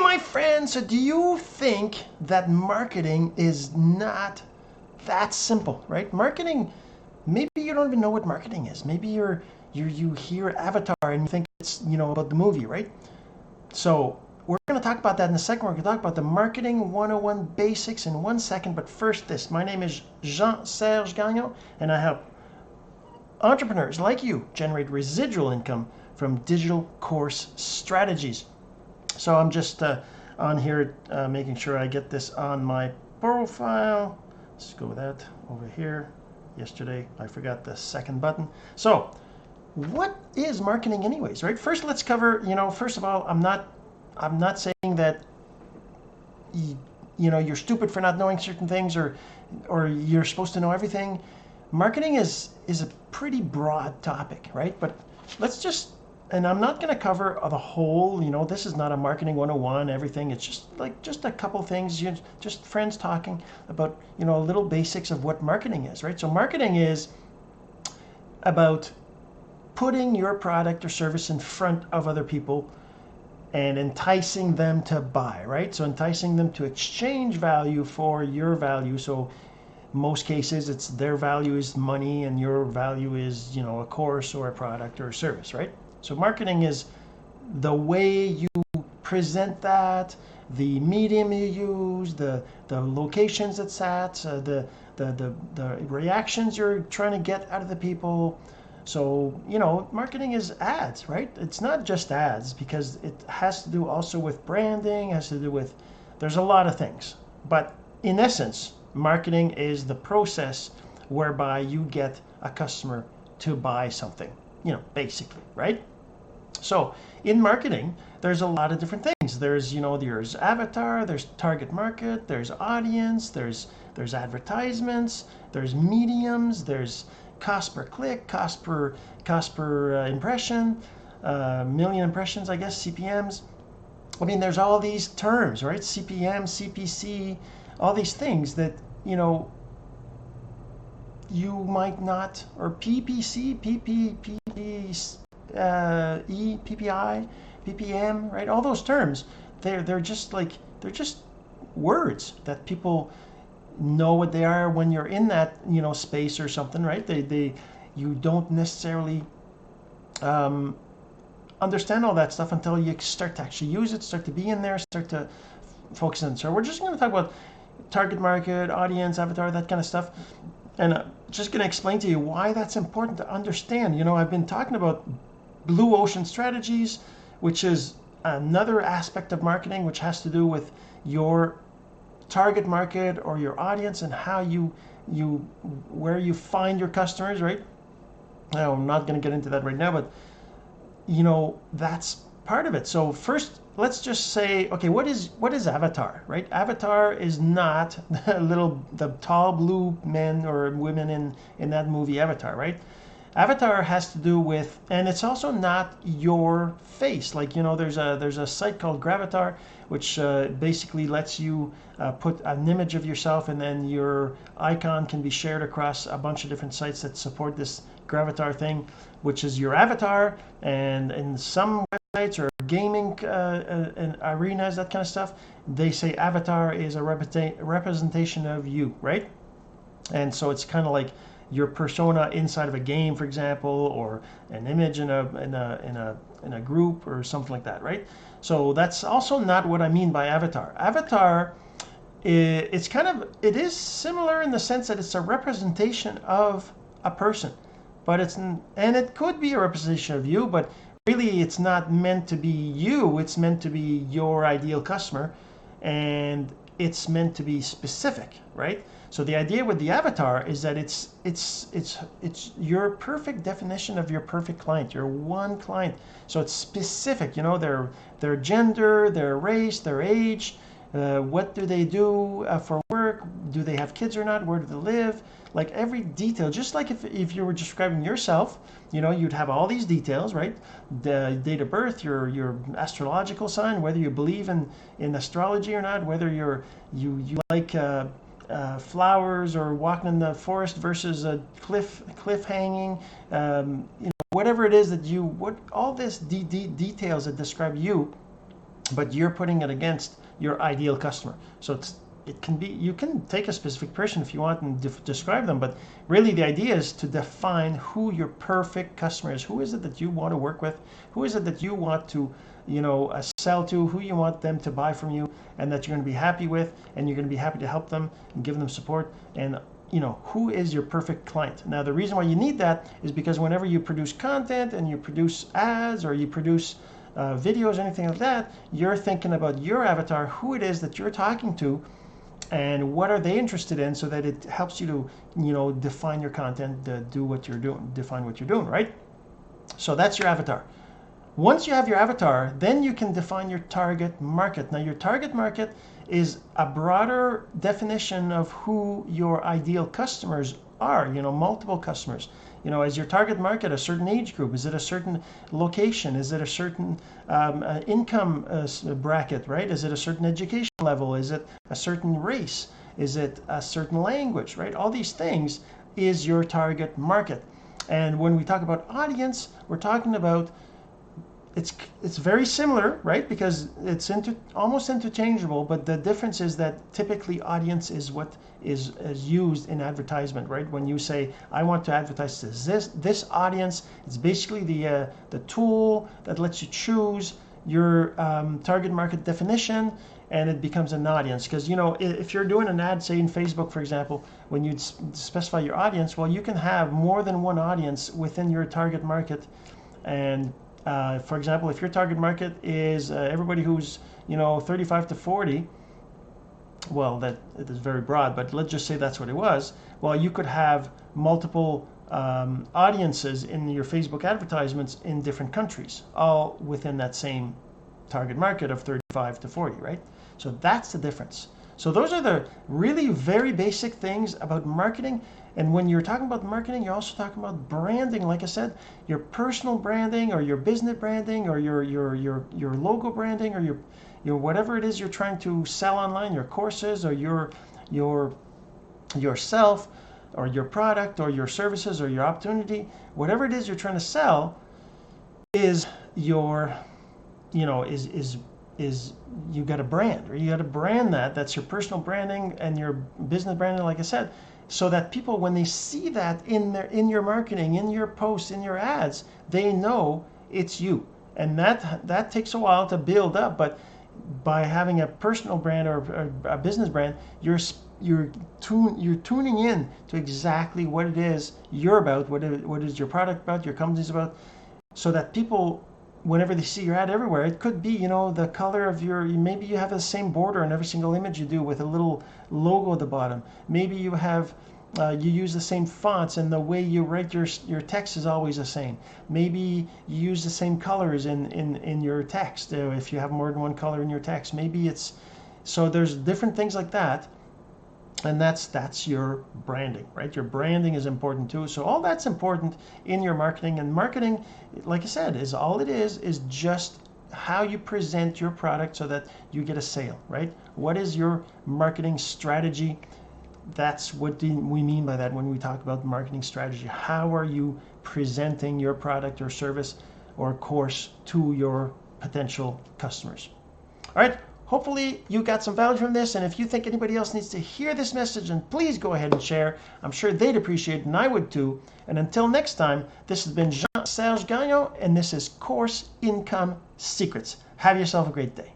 my friends, so do you think that marketing is not that simple, right? Marketing, maybe you don't even know what marketing is. Maybe you hear Avatar and you think it's, about the movie, right? So we're going to talk about that in a second. We're going to talk about the marketing 101 basics in 1 second. But first this, my name is Jean-Serge Gagnon, and I help entrepreneurs like you generate residual income from digital course strategies. So I'm just on here making sure I get this on my profile. Let's go with that over here. Yesterday I forgot the second button. So what is marketing anyways, right? First let's cover, first of all, I'm not saying that you're stupid for not knowing certain things or you're supposed to know everything. Marketing is a pretty broad topic, right? But let's just, and I'm not going to cover the whole, this is not a marketing 101, everything. It's just a couple things, just friends talking about, little basics of what marketing is, right? So marketing is about putting your product or service in front of other people and enticing them to buy, right? So enticing them to exchange value for your value. So most cases it's their value is money and your value is, a course or a product or a service, right? So marketing is the way you present that, the medium you use, the locations it's at, the reactions you're trying to get out of the people. So, marketing is ads, right? It's not just ads because it has to do also with branding, has to do with, there's a lot of things. But in essence, marketing is the process whereby you get a customer to buy something, basically, right? So in marketing, there's a lot of different things. There's avatar, there's target market, there's audience, there's advertisements, there's mediums, there's cost per click, cost per impression, million impressions, I guess, CPMs. I mean, there's all these terms, right? CPM, CPC, all these things that, you might not, or PPC, PPI, PPM, right? All those terms, they're just words that people know what they are when you're in that, space or something, right? You don't necessarily understand all that stuff until you start to actually use it, start to be in there, start to focus on. So we're just going to talk about target market, audience, avatar, that kind of stuff. And just going to explain to you why that's important to understand. I've been talking about blue ocean strategies, which is another aspect of marketing, which has to do with your target market or your audience and how where you find your customers, right? Now, I'm not going to get into that right now, but that's part of it. So first, let's just say, okay, what is avatar, right? Avatar is not the tall blue men or women in that movie Avatar, right? Avatar has to do with, and it's also not your face. Like, there's a site called Gravatar, which basically lets you put an image of yourself, and then your icon can be shared across a bunch of different sites that support this Gravatar thing, which is your avatar. And in some websites or gaming and arenas, that kind of stuff, they say avatar is a representation of you, right? And so it's kind of like your persona inside of a game, for example, or an image in a group or something like that, right? So that's also not what I mean by avatar. Avatar, it is similar in the sense that it's a representation of a person, but it could be a representation of you, but really it's not meant to be you. It's meant to be your ideal customer, and it's meant to be specific, right? So the idea with the avatar is that it's your perfect definition of your perfect client, your one client. So it's specific, their gender, their race, their age, what do they do for work, do they have kids or not, where do they live, like every detail. Just like if you were describing yourself, you'd have all these details, right? The date of birth, your astrological sign, whether you believe in astrology or not, whether you like flowers or walking in the forest versus a cliff hanging, whatever it is that all this details that describe you, but you're putting it against your ideal customer. So it can be, you can take a specific person if you want and describe them, but really the idea is to define who your perfect customer is. Who is it that you want to work with? Who is it that you want to, sell to? Who you want them to buy from you, and that you're going to be happy with, and you're going to be happy to help them and give them support. And who is your perfect client? Now, the reason why you need that is because whenever you produce content and you produce ads or you produce videos, anything like that, you're thinking about your avatar, who it is that you're talking to, and what are they interested in, so that it helps you to, define your content, do what you're doing, define what you're doing, right? So that's your avatar. Once you have your avatar, then you can define your target market. Now, your target market is a broader definition of who your ideal customers are, multiple customers. Is your target market a certain age group? Is it a certain location? Is it a certain income bracket, right? Is it a certain education level? Is it a certain race? Is it a certain language, right? All these things is your target market. And when we talk about audience, we're talking about, it's very similar, right? Because it's almost interchangeable, but the difference is that typically audience is what is used in advertisement, right? When you say, I want to advertise to this audience, it's basically the tool that lets you choose your target market definition, and it becomes an audience. Because if you're doing an ad, say in Facebook, for example, when you specify your audience, well, you can have more than one audience within your target market. And for example, if your target market is everybody who's 35 to 40, well, that it is very broad, but let's just say that's what it was. Well, you could have multiple audiences in your Facebook advertisements in different countries, all within that same target market of 35 to 40, right? So that's the difference. So those are the really very basic things about marketing. And when you're talking about marketing, you're also talking about branding. Like I said, your personal branding, or your business branding, or your logo branding, or your whatever it is you're trying to sell online, your courses, or yourself, or your product, or your services, or your opportunity, whatever it is you're trying to sell, is your, is you got a brand, or you got to brand that's your personal branding and your business branding, like I said, so that people, when they see that in your marketing, in your posts, in your ads, they know it's you. And that takes a while to build up, but by having a personal brand or a business brand, you're tuning in to exactly what it is you're about, what is your product about, your company's about, so that people, whenever they see your ad everywhere, it could be, the color of maybe you have the same border in every single image you do with a little logo at the bottom. Maybe you have, you use the same fonts, and the way you write your text is always the same. Maybe you use the same colors in your text, if you have more than one color in your text. Maybe so there's different things like that. And that's your branding, right? Your branding is important too. So all that's important in your marketing. And marketing, like I said, is all it is just how you present your product so that you get a sale, right? What is your marketing strategy? That's what we mean by that when we talk about marketing strategy. How are you presenting your product or service or course to your potential customers? All right. Hopefully you got some value from this, and if you think anybody else needs to hear this message, then please go ahead and share. I'm sure they'd appreciate it, and I would too. And until next time, this has been Jean-Serge Gagnon, and this is Course Income Secrets. Have yourself a great day.